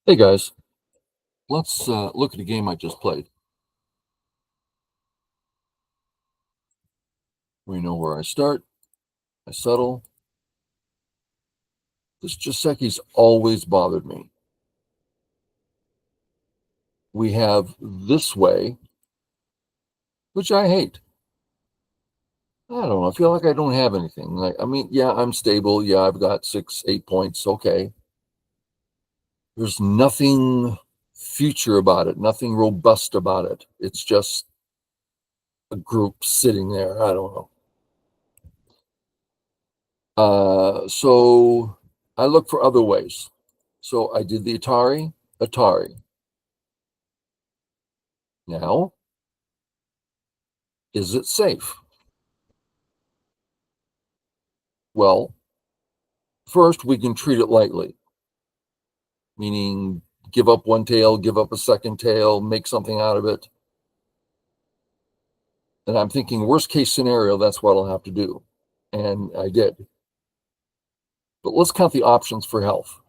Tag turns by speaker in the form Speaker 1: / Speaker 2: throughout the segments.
Speaker 1: Hey guys, let's look at a game I just played. We know where I start, I settle. This Giuseppe's always bothered me. We have this way, which I hate. I don't know. I feel like I don't have anything. Yeah, I'm stable. Yeah, I've got 6, 8 points. Okay. There's nothing future about it, nothing robust about it. It's just a group sitting there. I don't know. So I look for other ways. So I did the Atari. Now, is it safe? Well, first, we can treat it lightly, meaning give up one tail, give up a second tail, make something out of it. And I'm thinking, worst case scenario, that's what I'll have to do. And I did. But let's count the options for health.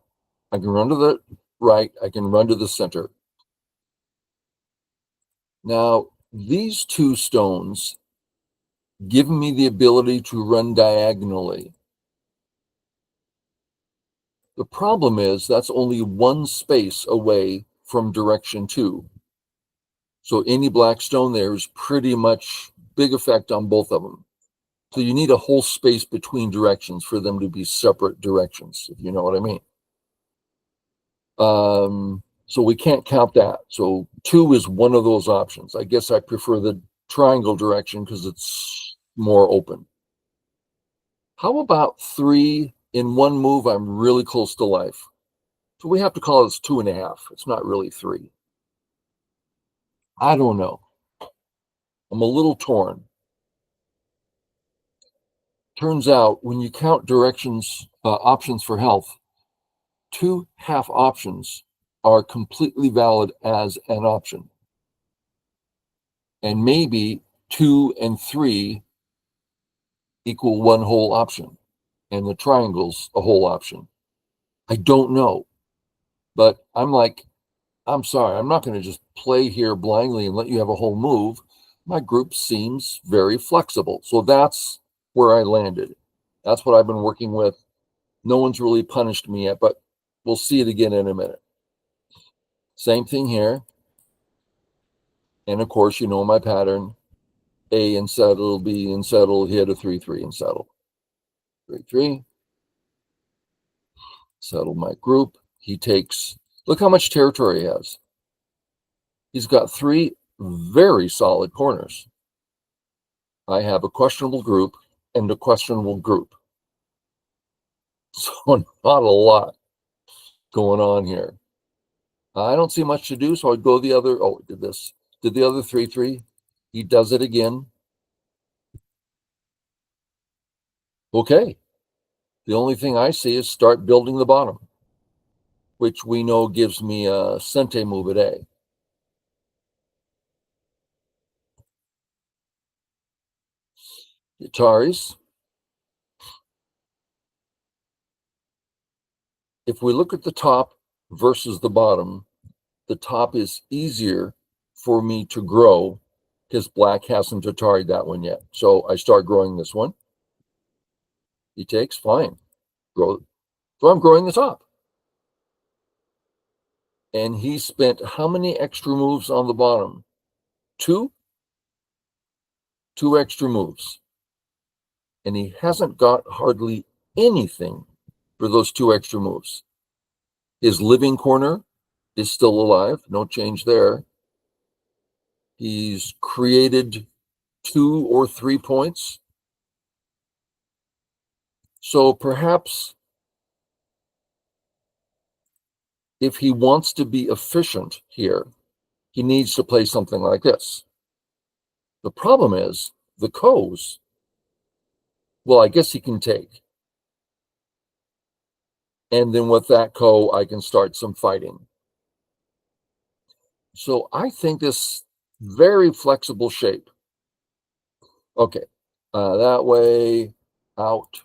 Speaker 1: I can run to the right, I can run to the center. Now, these two stones give me the ability to run diagonally. The problem is that's only one space away from direction 2. So any black stone there is pretty much big effect on both of them. So you need a whole space between directions for them to be separate directions, if you know what I mean. So we can't count that. So 2 is one of those options. I guess I prefer the triangle direction because it's more open. How about 3 in one move? I'm really close to life. So we have to call this 2.5. It's not really 3. I don't know. I'm a little torn. Turns out when you count directions, options for health, 2 half options are completely valid as an option. And maybe 2 and 3 equal one whole option, and the triangle's a whole option. I don't know. But I'm sorry, I'm not going to just play here blindly and let you have a whole move. My group seems very flexible. So that's where I landed. That's what I've been working with. No one's really punished me yet, but we'll see it again in a minute. Same thing here. And of course, you know my pattern. A and settle, B and settle, hit a 3-3 and settle. 3-3. Settle my group. He takes, look how much territory he has. He's got 3 very solid corners. I have a questionable group and a questionable group. So not a lot going on here. I don't see much to do, so I'd go the other. Oh, did this. Did the other 3-3. He does it again. Okay. The only thing I see is start building the bottom, which we know gives me a Sente move at A. Ataris. If we look at the top versus the bottom top is easier for me to grow because black hasn't Atari that one yet. So I start growing this one. He takes, fine. Grow. So I'm growing the top. And he spent how many extra moves on the bottom? 2? 2 extra moves. And he hasn't got hardly anything for those 2 extra moves. His living corner is still alive. No change there. He's created 2 or 3 points. So perhaps if he wants to be efficient here, he needs to play something like this. The problem is the Co's. Well, I guess he can take. And then with that Co, I can start some fighting. So I think this very flexible shape. Okay, that way, out,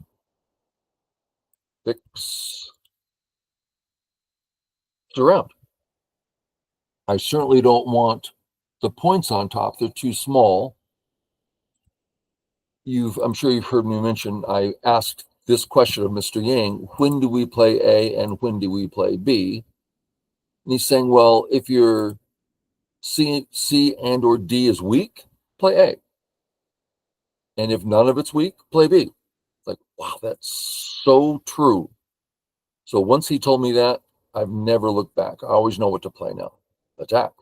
Speaker 1: fix, surround. I certainly don't want the points on top. They're too small. I'm sure you've heard me mention, I asked this question of Mr. Yang, when do we play A and when do we play B? And he's saying, well, if your C and or D is weak, play A. And if none of it's weak, play B. Like, wow, that's so true. So once he told me that, I've never looked back. I always know what to play now. Attack.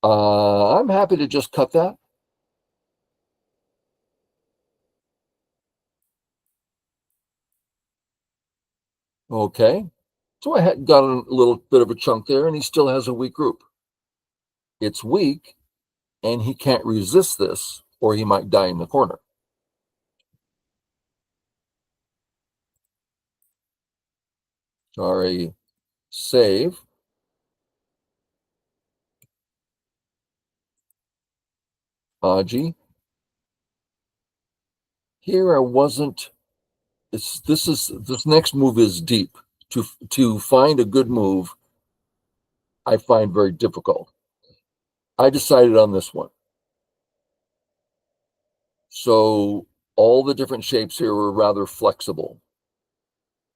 Speaker 1: I'm happy to just cut that. Okay. So I had got a little bit of a chunk there, and he still has a weak group. It's weak, and he can't resist this, or he might die in the corner. Sorry, save. Haji. Here I wasn't. This next move is deep. To find a good move, I find very difficult. I decided on this one. So all the different shapes here were rather flexible.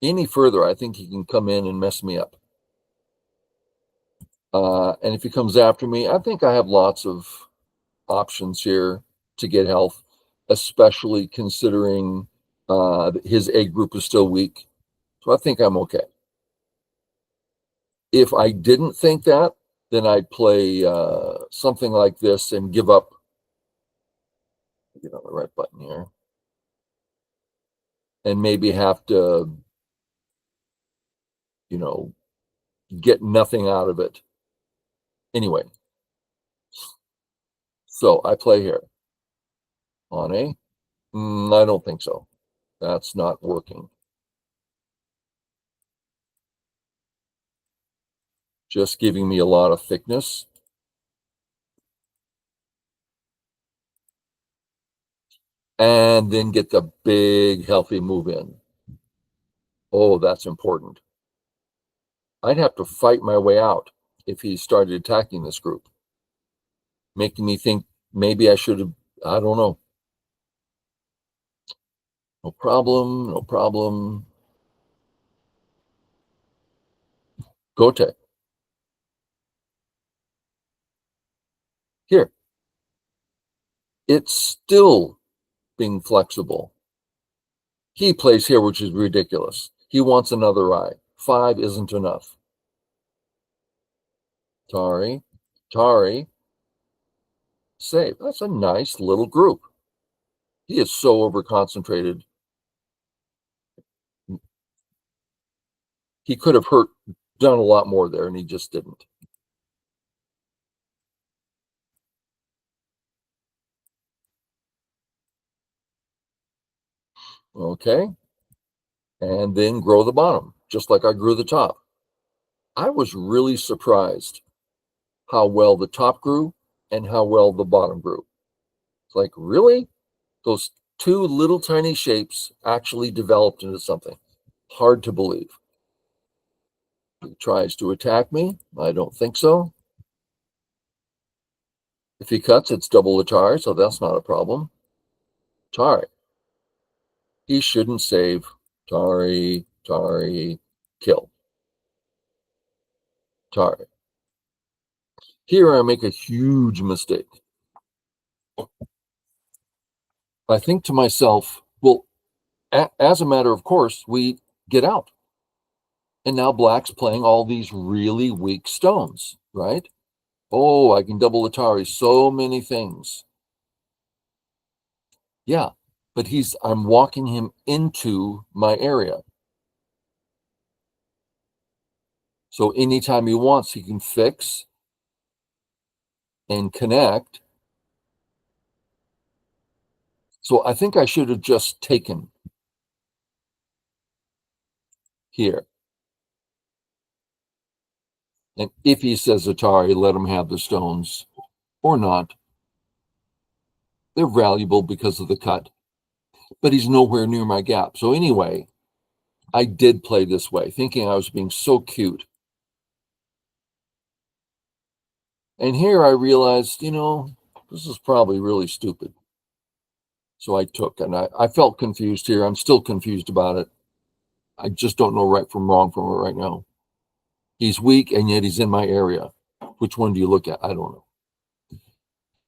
Speaker 1: Any further, I think he can come in and mess me up. And if he comes after me, I think I have lots of options here to get health, especially considering his A group is still weak. So I think I'm okay. If I didn't think that, then I'd play something like this and give up. Get on the right button here. And maybe have to, get nothing out of it. Anyway, so I play here. On A? I don't think so. That's not working. Just giving me a lot of thickness. And then get the big, healthy move in. Oh, that's important. I'd have to fight my way out if he started attacking this group, making me think maybe I should have, I don't know. No problem, no problem. Gote. Here. It's still being flexible. He plays here, which is ridiculous. He wants another eye. 5 isn't enough. Tari, save. That's a nice little group. He is so over-concentrated. He could have done a lot more there, and he just didn't. Okay. And then grow the bottom, just like I grew the top. I was really surprised how well the top grew and how well the bottom grew. It's like, really? Those two little tiny shapes actually developed into something. Hard to believe. He tries to attack me. I don't think so. If he cuts, it's double the tar, so that's not a problem. Tar. He shouldn't save. Tari, kill. Tar. Here I make a huge mistake. I think to myself, well, as a matter of course, we get out. And now black's playing all these really weak stones, right? Oh, I can double Atari, so many things. Yeah, but I'm walking him into my area. So anytime he wants, he can fix and connect. So I think I should have just taken here. And if he says Atari, let him have the stones or not. They're valuable because of the cut, but he's nowhere near my gap. So anyway, I did play this way, thinking I was being so cute. And here I realized, this is probably really stupid. So I took, and I felt confused here. I'm still confused about it. I just don't know right from wrong from it right now. He's weak, and yet he's in my area. Which one do you look at? I don't know.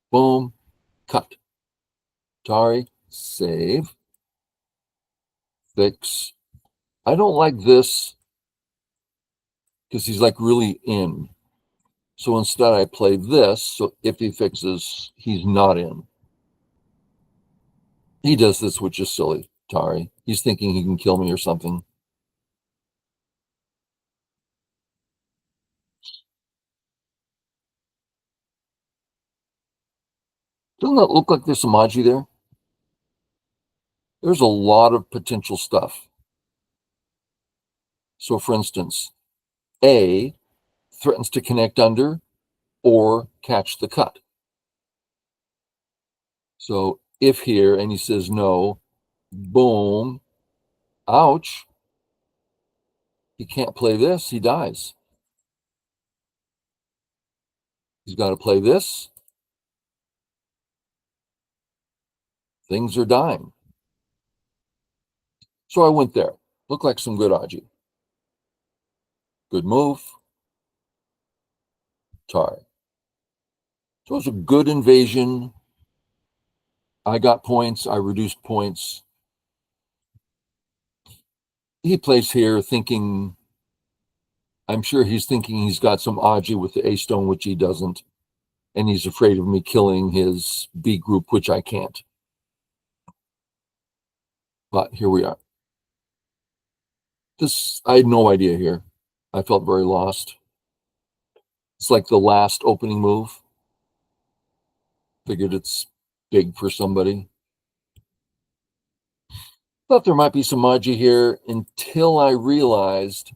Speaker 1: Boom, cut. Tari, save, fix. I don't like this because he's like really in. So instead I play this, so if he fixes, he's not in. He does this, which is silly, Tari. He's thinking he can kill me or something. Doesn't that look like there's some Maji there? There's a lot of potential stuff. So for instance, A threatens to connect under or catch the cut. So if here, and he says no, boom, ouch, he can't play this, he dies. He's got to play this. Things are dying. So I went there. Looked like some good Aji. Good move. Tari. So it was a good invasion. I got points. I reduced points. He plays here thinking, I'm sure he's thinking he's got some Aji with the A stone, which he doesn't. And he's afraid of me killing his B group, which I can't. But here we are. I had no idea here. I felt very lost. It's like the last opening move. Figured it's big for somebody. Thought there might be some Maji here until I realized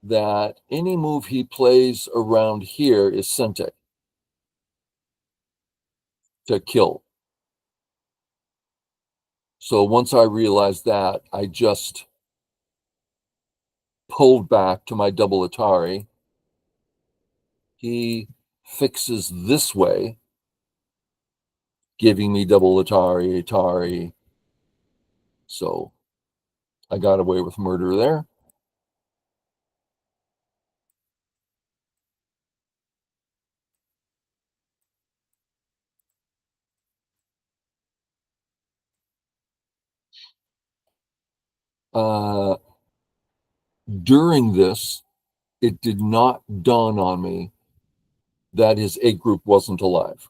Speaker 1: that any move he plays around here is Sente to kill. So once I realized that, I just pulled back to my double Atari. He fixes this way, giving me double Atari, Atari. So I got away with murder there. Uh, during this, it did not dawn on me that his A group wasn't alive.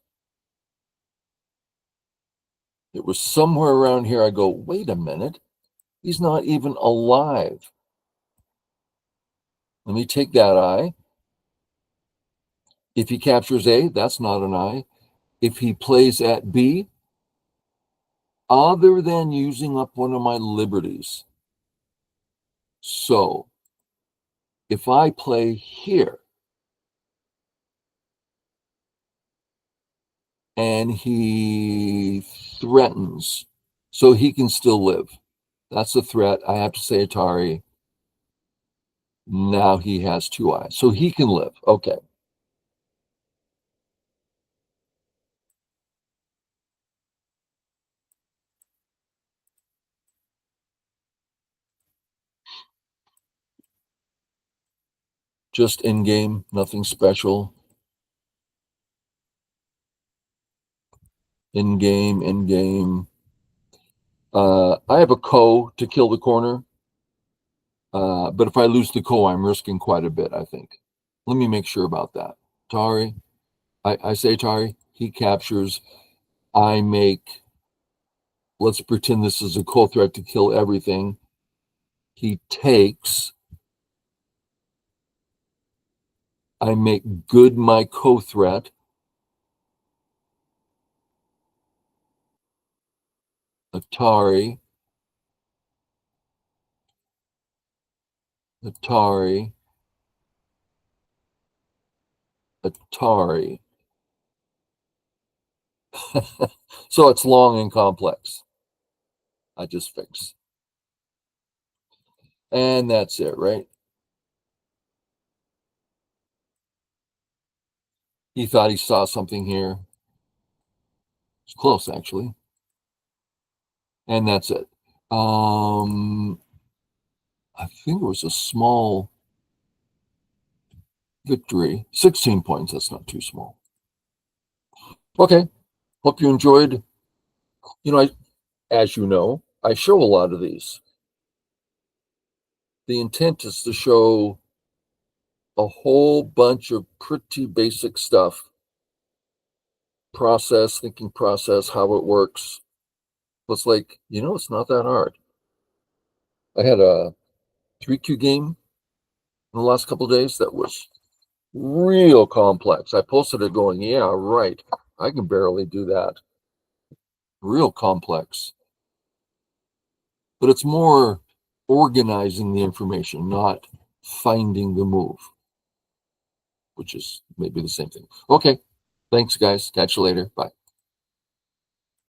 Speaker 1: It was somewhere around here. I go, wait a minute. He's not even alive. Let me take that eye. If he captures A, that's not an eye. If he plays at B, other than using up one of my liberties. So if I play here and he threatens, so he can still live. That's a threat. I have to say Atari. Now he has two eyes. So he can live. Okay. Just in game, nothing special. In game, in game. I have a Ko to kill the corner. But if I lose the Ko, I'm risking quite a bit, I think. Let me make sure about that. Tari, I say Tari, he captures. I make, let's pretend this is a Ko threat to kill everything. He takes. I make good my Ko threat. Atari. Atari. Atari. So it's long and complex. I just fix. And that's it, right? He thought he saw something here. It's close, actually. And that's it. I think it was a small victory. 16 points. That's not too small. Okay. Hope you enjoyed. As you know, I show a lot of these. The intent is to show a whole bunch of pretty basic stuff. Thinking process, how it works. It's like, it's not that hard. I had a 3Q game in the last couple of days that was real complex. I posted it going, yeah, right. I can barely do that. Real complex. But it's more organizing the information, not finding the move, which is maybe the same thing. Okay. Thanks, guys. Catch you later. Bye.